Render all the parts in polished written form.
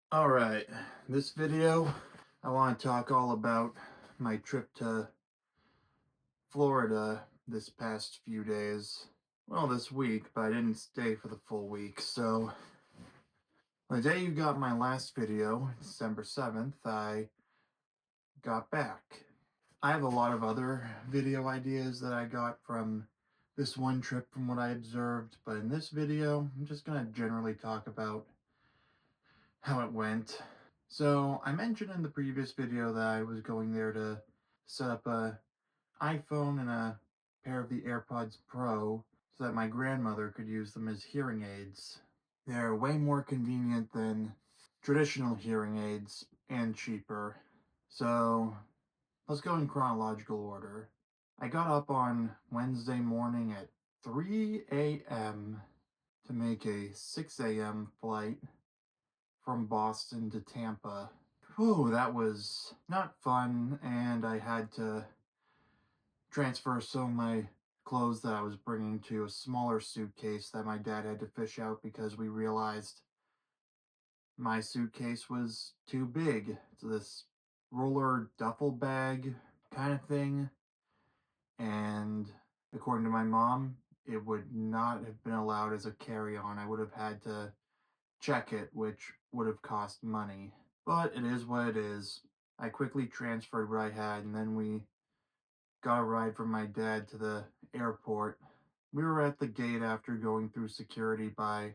All right, this video, I want to talk all about my trip to Florida this past few days. Well, this week, but I didn't stay for the full week. So, the day you got my last video, December 7th, I got back. I have a lot of other video ideas that I got from this one trip from what I observed, but in this video, I'm just going to generally talk about how it went. So I mentioned in the previous video that I was going there to set up a iPhone and a pair of the AirPods Pro so that my grandmother could use them as hearing aids. They're way more convenient than traditional hearing aids and cheaper. So let's go in chronological order. I got up on Wednesday morning at 3 a.m. to make a 6 a.m. flight from Boston to Tampa. Whew, that was not fun, and I had to transfer some of my clothes that I was bringing to a smaller suitcase that my dad had to fish out because we realized my suitcase was too big. It's this roller duffel bag kind of thing, and according to my mom, it would not have been allowed as a carry-on. I would have had to check it, which would have cost money. But it is what it is. I quickly transferred what I had, and then we got a ride from my dad to the airport. We were at the gate after going through security by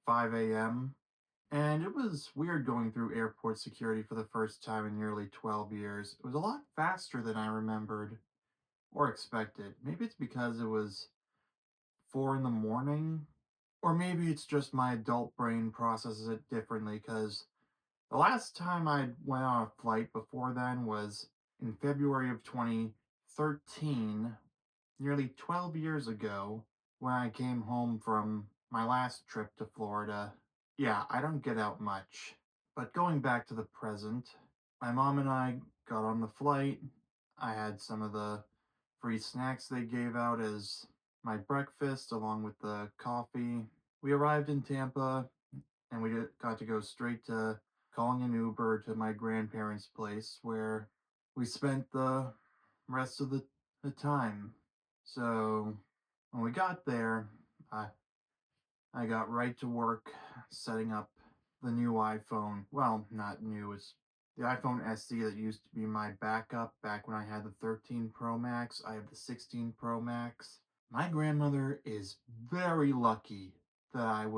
5 a.m. And it was weird going through airport security for the first time in nearly 12 years. It was a lot faster than I remembered or expected. Maybe it's because it was 4 in the morning, or maybe it's just my adult brain processes it differently because the last time I went on a flight before then was in February of 2013, nearly 12 years ago, when I came home from my last trip to Florida. Yeah, I don't get out much. But going back to the present, my mom and I got on the flight. I had some of the free snacks they gave out as my breakfast, along with the coffee. We arrived in Tampa and got to go straight to calling an Uber to my grandparents' place where we spent the rest of the time. So when we got there, I, I got right to work setting up the new iPhone. Well, not new, it's the iPhone SE that used to be my backup back when I had the 13 Pro Max. I have the 16 Pro Max. My grandmother is very lucky that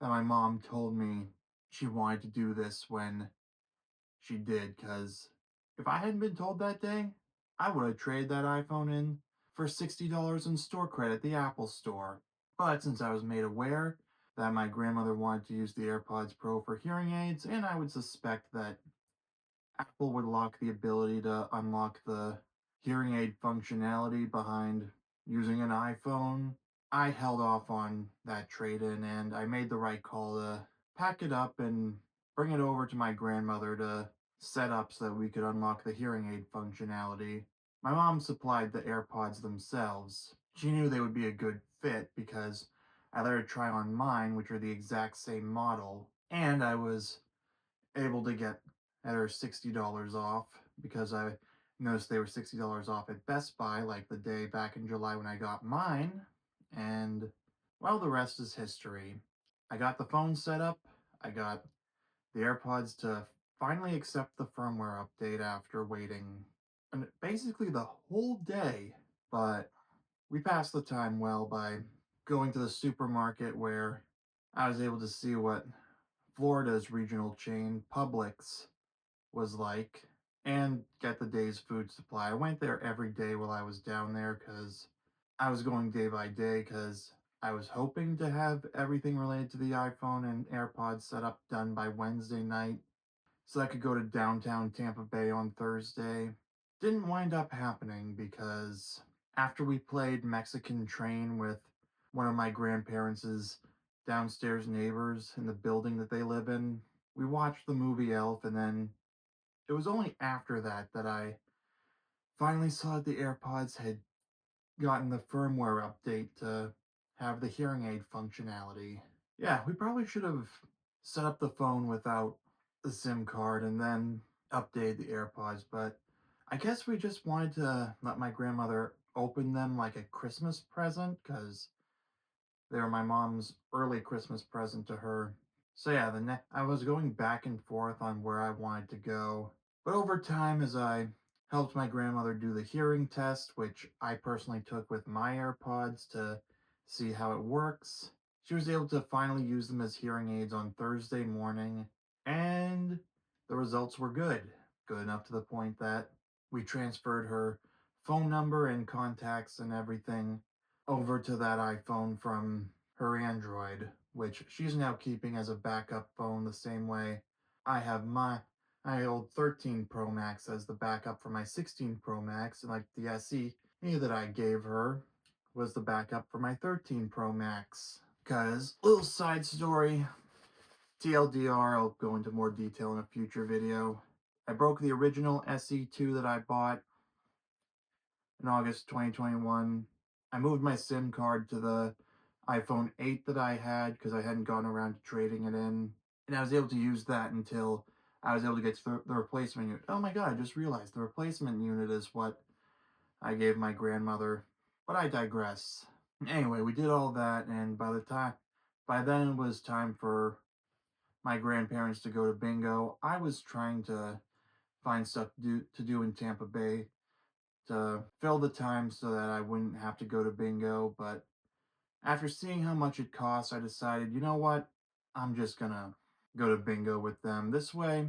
my mom told me she wanted to do this when she did, because if I hadn't been told that day, I would have traded that iPhone in for $60 in store credit at the Apple store. But since I was made aware that my grandmother wanted to use the AirPods Pro for hearing aids, and I would suspect that Apple would lock the ability to unlock the hearing aid functionality behind using an iPhone, I held off on that trade in and I made the right call to pack it up and bring it over to my grandmother to set up so that we could unlock the hearing aid functionality. My mom supplied the AirPods themselves. She knew they would be a good fit because I let her try on mine, which are the exact same model, and I was able to get at her $60 off because I noticed they were $60 off at Best Buy like the day back in July when I got mine. And well, the rest is history. I got the phone set up, I got the AirPods to finally accept the firmware update after waiting basically the whole day. But we passed the time well by going to the supermarket where I was able to see what Florida's regional chain, Publix, was like and get the day's food supply. I went there every day while I was down there because I was going day by day because I was hoping to have everything related to the iPhone and AirPods set up done by Wednesday night so I could go to downtown Tampa Bay on Thursday. Didn't wind up happening because after we played Mexican Train with one of my grandparents' downstairs neighbors in the building that they live in, we watched the movie Elf, and then it was only after that that I finally saw that the AirPods had gotten the firmware update to have the hearing aid functionality. Yeah, we probably should have set up the phone without the SIM card and then update the AirPods. But I guess we just wanted to let my grandmother open them like a Christmas present because they were my mom's early Christmas present to her. So yeah, I was going back and forth on where I wanted to go. But over time, as I helped my grandmother do the hearing test, which I personally took with my AirPods to see how it works, she was able to finally use them as hearing aids on Thursday morning, and the results were good. Good enough to the point that we transferred her phone number and contacts and everything over to that iPhone from her Android, which she's now keeping as a backup phone the same way I have my old 13 Pro Max as the backup for my 16 Pro Max, and like the SE that I gave her was the backup for my 13 Pro Max. Because, little side story, TLDR, I'll go into more detail in a future video. I broke the original SE2 that I bought in August 2021. I moved my SIM card to the iPhone 8 that I had because I hadn't gotten around to trading it in. And I was able to use that until I was able to get to the replacement unit. Oh my god, I just realized the replacement unit is what I gave my grandmother. But I digress. Anyway, we did all that, and by then it was time for my grandparents to go to bingo. I was trying to find stuff to do in Tampa Bay to fill the time so that I wouldn't have to go to bingo. But after seeing how much it costs, I decided, you know what? I'm just gonna go to bingo with them. This way,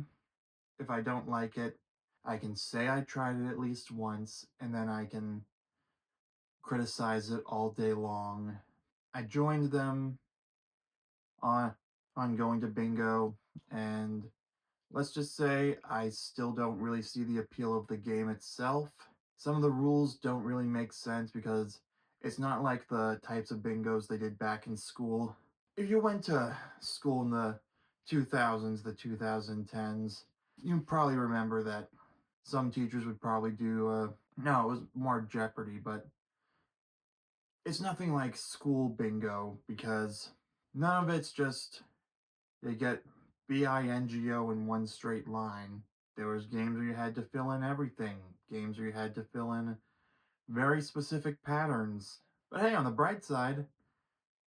if I don't like it, I can say I tried it at least once, and then I can criticize it all day long. I joined them on going to bingo, and let's just say I still don't really see the appeal of the game itself. Some of the rules don't really make sense because it's not like the types of bingos they did back in school. If you went to school in the 2000s, the 2010s, you probably remember that some teachers would probably do, no, it was more Jeopardy, but it's nothing like school bingo because none of it's just they get bingo in one straight line. There was games where you had to fill in everything, games where you had to fill in very specific patterns. But hey, on the bright side,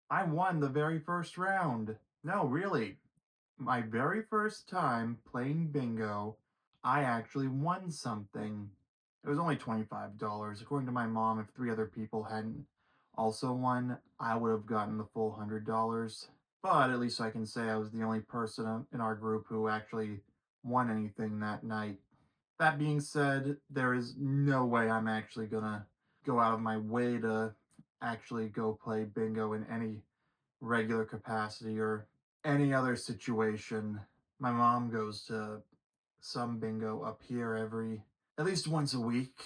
I won the very first round. No, really, my very first time playing bingo, I actually won something. It was only $25. According to my mom, if three other people hadn't also won, I would have gotten the full $100. But at least I can say I was the only person in our group who actually won anything that night. That being said, there is no way I'm actually gonna go out of my way to actually go play bingo in any regular capacity or any other situation. My mom goes to some bingo up here at least once a week.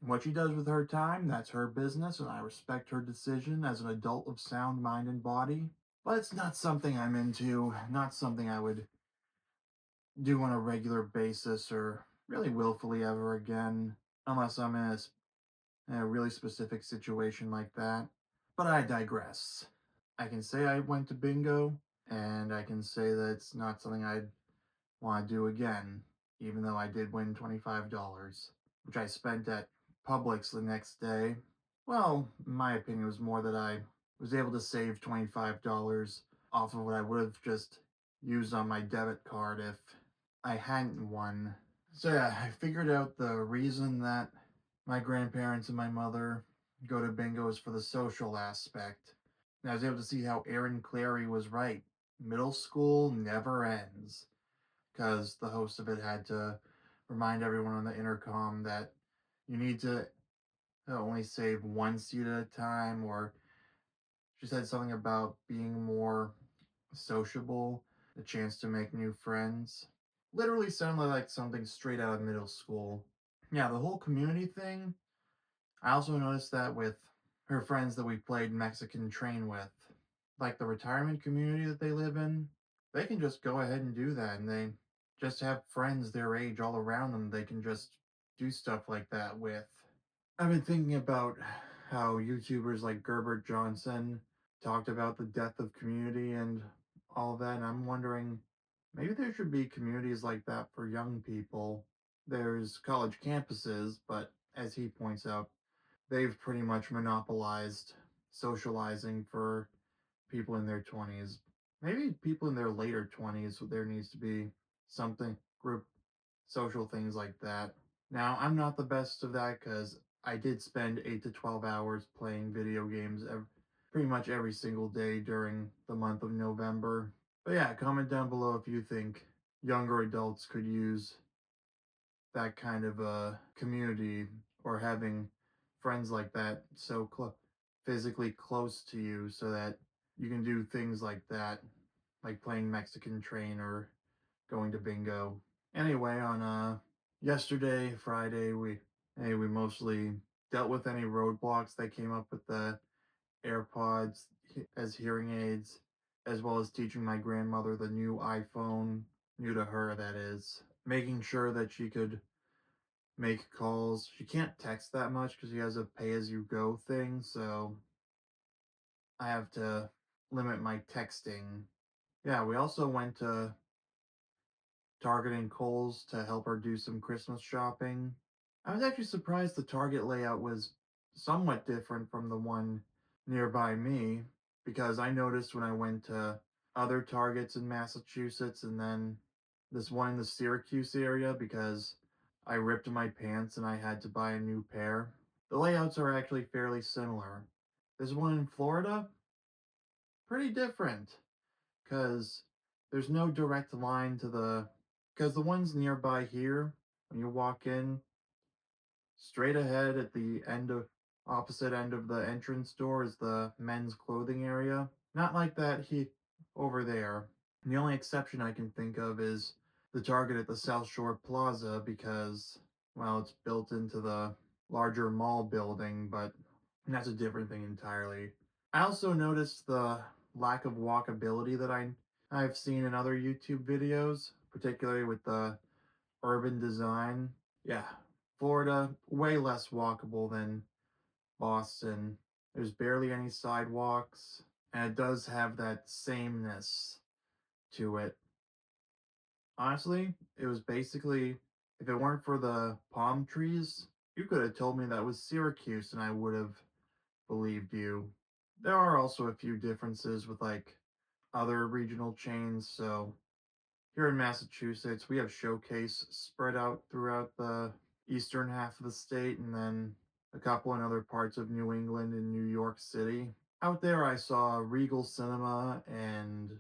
What she does with her time, that's her business, and I respect her decision as an adult of sound mind and body. But it's not something I'm into, not something I would do on a regular basis or really willfully ever again, unless I'm in a really specific situation like that. But I digress. I can say I went to bingo, and I can say that it's not something I'd want to do again, even though I did win $25, which I spent at Publix the next day. Well, in my opinion, it was more that I was able to save $25 off of what I would have just used on my debit card if I hadn't won. So yeah, I figured out the reason that my grandparents and my mother go to bingo is for the social aspect. And I was able to see how Aaron Clary was right. Middle school never ends. Because the host of it had to remind everyone on the intercom that you need to only save one seat at a time, or she said something about being more sociable, a chance to make new friends. Literally sounded like something straight out of middle school. Yeah, the whole community thing, I also noticed that with her friends that we played Mexican Train with. Like the retirement community that they live in, they can just go ahead and do that, and they just have friends their age all around them they can just do stuff like that with. I've been thinking about how YouTubers like Gerbert Johnson talked about the death of community, and all that, and I'm wondering maybe there should be communities like that for young people. There's college campuses, but as he points out, they've pretty much monopolized socializing for people in their 20s. Maybe people in their later 20s, there needs to be something, group social things like that. Now, I'm not the best of that because I did spend 8 to 12 hours playing video games pretty much every single day during the month of November. But yeah, comment down below if you think younger adults could use that kind of a community or having friends like that so physically close to you so that you can do things like that, like playing Mexican Train or going to bingo. Anyway, on yesterday, Friday, we mostly dealt with any roadblocks that came up with the AirPods as hearing aids, as well as teaching my grandmother the new iPhone, new to her that is, making sure that she could make calls. She can't text that much because she has a pay as you go thing, so I have to limit my texting. Yeah, we also went to Target and Kohl's to help her do some Christmas shopping. I was actually surprised the Target layout was somewhat different from the one nearby me because I noticed when I went to other Targets in Massachusetts and then this one in the Syracuse area because I ripped my pants and I had to buy a new pair. The layouts are actually fairly similar. This one in Florida, pretty different because there's no direct line to because the ones nearby here, when you walk in, straight ahead at the opposite end of the entrance door is the men's clothing area. Not like that over there. The only exception I can think of is the Target at the South Shore Plaza because, well, it's built into the larger mall building, but that's a different thing entirely. I also noticed the lack of walkability that I've seen in other YouTube videos, particularly with the urban design. Yeah, Florida, way less walkable than Boston. There's barely any sidewalks, and it does have that sameness to it. Honestly, it was basically, if it weren't for the palm trees, you could have told me that was Syracuse and I would have believed you. There are also a few differences with like other regional chains. So here in Massachusetts, we have Showcase spread out throughout the eastern half of the state, and then a couple in other parts of New England and New York City. Out there, I saw Regal Cinema, and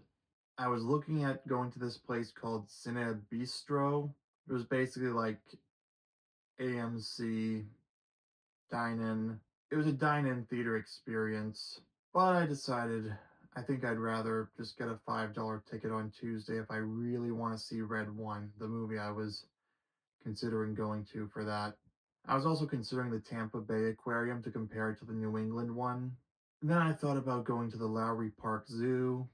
I was looking at going to this place called Cine Bistro. It was basically like AMC dine-in. It was a dine-in theater experience, but I decided I think I'd rather just get a $5 ticket on Tuesday if I really want to see Red One, the movie I was considering going to for that. I was also considering the Tampa Bay Aquarium to compare it to the New England one. And then I thought about going to the Lowry Park Zoo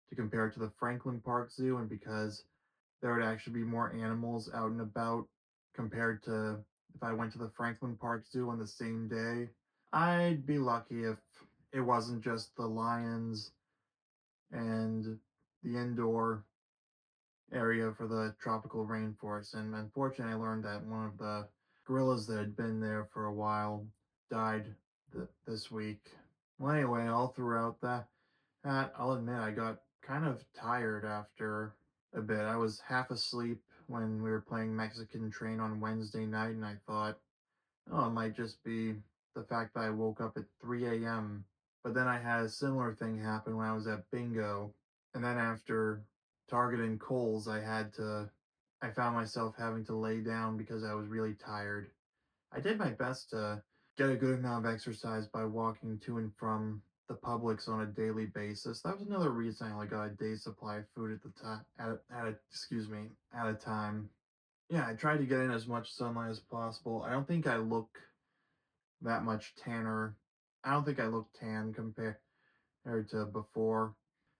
to compare it to the Franklin Park Zoo, and because there would actually be more animals out and about compared to if I went to the Franklin Park Zoo on the same day. I'd be lucky if it wasn't just the lions and the indoor area for the tropical rainforest. And unfortunately, I learned that one of the gorillas that had been there for a while died this week. Well, anyway, all throughout that, I'll admit I got kind of tired after a bit. I was half asleep when we were playing Mexican Train on Wednesday night, and I thought, oh, it might just be the fact that I woke up at 3 a.m. But then I had a similar thing happen when I was at bingo. And then after Target and Kohl's, I found myself having to lay down because I was really tired. I did my best to get a good amount of exercise by walking to and from the Publix on a daily basis. That was another reason I only got a day's supply of food at the time, at a time. Yeah, I tried to get in as much sunlight as possible. I don't think I look that much tanner. I don't think I look tan compared to before.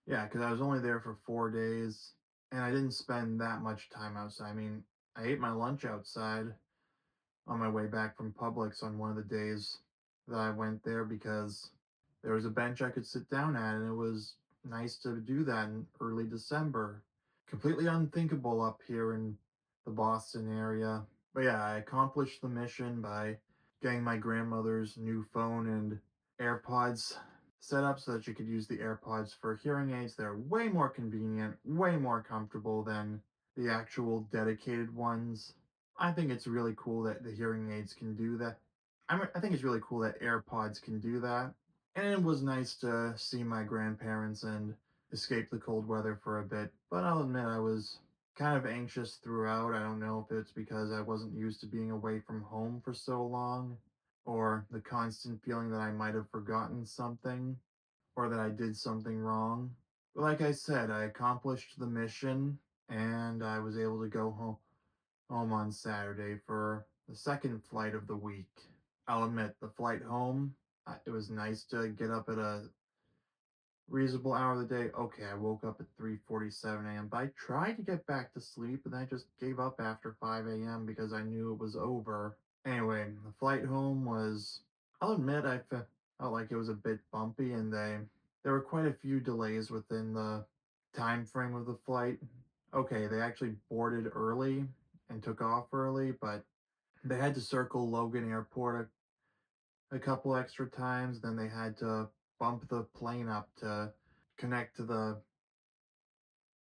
Yeah, because I was only there for 4 days and I didn't spend that much time outside. I mean, I ate my lunch outside on my way back from Publix on one of the days that I went there because there was a bench I could sit down at and it was nice to do that in early December. Completely unthinkable up here in the Boston area. But yeah, I accomplished the mission by getting my grandmother's new phone and AirPods set up so that she could use the AirPods for hearing aids. They're way more convenient, way more comfortable than the actual dedicated ones. I think it's really cool that the hearing aids can do that. I think it's really cool that AirPods can do that. And it was nice to see my grandparents and escape the cold weather for a bit. But I'll admit I was kind of anxious throughout. I don't know if it's because I wasn't used to being away from home for so long, or the constant feeling that I might have forgotten something, or that I did something wrong. But like I said, I accomplished the mission and I was able to go home on Saturday for the second flight of the week. I'll admit, the flight home, it was nice to get up at a reasonable hour of the day. Okay, I woke up at 3:47 a.m., but I tried to get back to sleep and I just gave up after 5 a.m. because I knew it was over. Anyway, the flight home was, I'll admit, felt like it was a bit bumpy and there were quite a few delays within the time frame of the flight. Okay, they actually boarded early and took off early, but they had to circle Logan Airport a couple extra times. Then they had to bump the plane up to connect to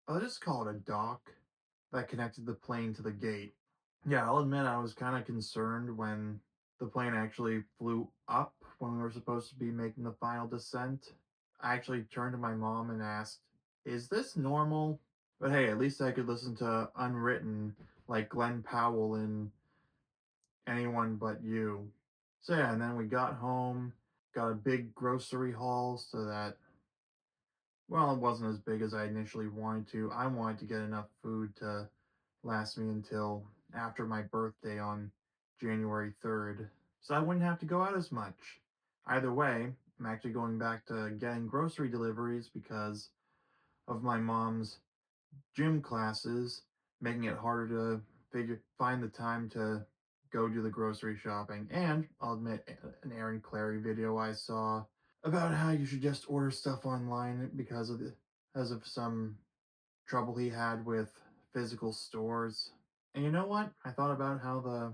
I'll just call it a dock that connected the plane to the gate. Yeah, I'll admit I was kind of concerned when the plane actually flew up when we were supposed to be making the final descent. I actually turned to my mom and asked, "Is this normal?" But hey, at least I could listen to Unwritten like Glenn Powell in Anyone But You. So yeah, and then we got home, got a big grocery haul so that, well, it wasn't as big as I initially wanted to. I wanted to get enough food to last me until after my birthday on January 3rd, so I wouldn't have to go out as much. Either way, I'm actually going back to getting grocery deliveries because of my mom's gym classes, making it harder to find the time to go do the grocery shopping. And I'll admit, an Aaron Clary video I saw about how you should just order stuff online because of some trouble he had with physical stores. And you know what? I thought about how the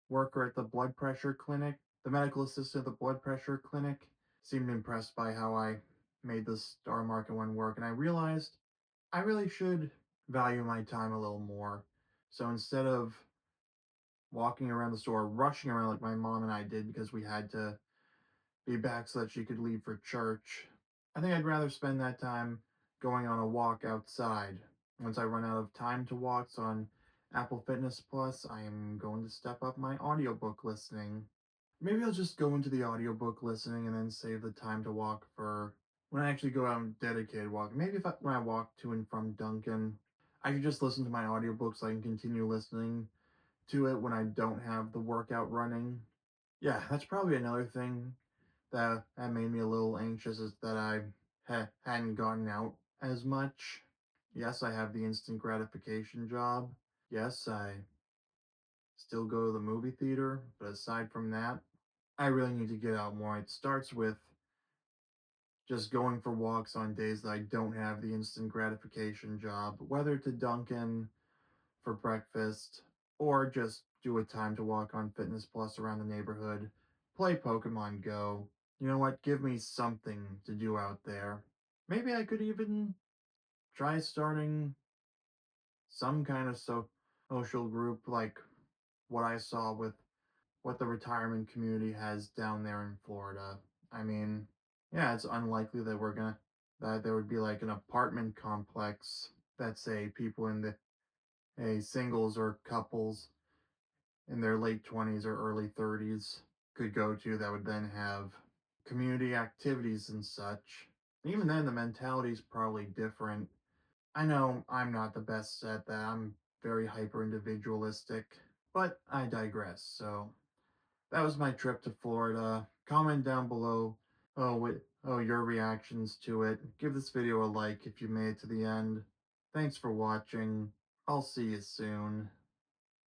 worker at the blood pressure clinic, the medical assistant at the blood pressure clinic, seemed impressed by how I made the Star Market one work. And I realized I really should value my time a little more. So instead of walking around the store, rushing around like my mom and I did because we had to be back so that she could leave for church, I think I'd rather spend that time going on a walk outside. Once I run out of time to walks on Apple Fitness Plus, I am going to step up my audiobook listening. Maybe I'll just go into the audiobook listening and then save the time to walk for when I actually go out and dedicated walk. Maybe when I walk to and from Duncan, I could just listen to my audiobooks so I can continue listening to it when I don't have the workout running. Yeah, that's probably another thing that made me a little anxious is that I hadn't gotten out as much. Yes, I have the instant gratification job. Yes, I still go to the movie theater, but aside from that, I really need to get out more. It starts with just going for walks on days that I don't have the instant gratification job, whether to Dunkin' for breakfast or just do a time to walk on Fitness Plus around the neighborhood, play Pokemon Go. You know what? Give me something to do out there. Maybe I could even try starting some kind of social group like what I saw with what the retirement community has down there in Florida. I mean, yeah, it's unlikely that there would be like an apartment complex that say people in the a singles or couples in their late 20s or early 30s could go to that would then have community activities and such. Even then, the mentality is probably different. I know I'm not the best at that. I'm very hyper individualistic, but I digress. So that was my trip to Florida. Comment down below. Your reactions to it. Give this video a like if you made it to the end. Thanks for watching. I'll see you soon.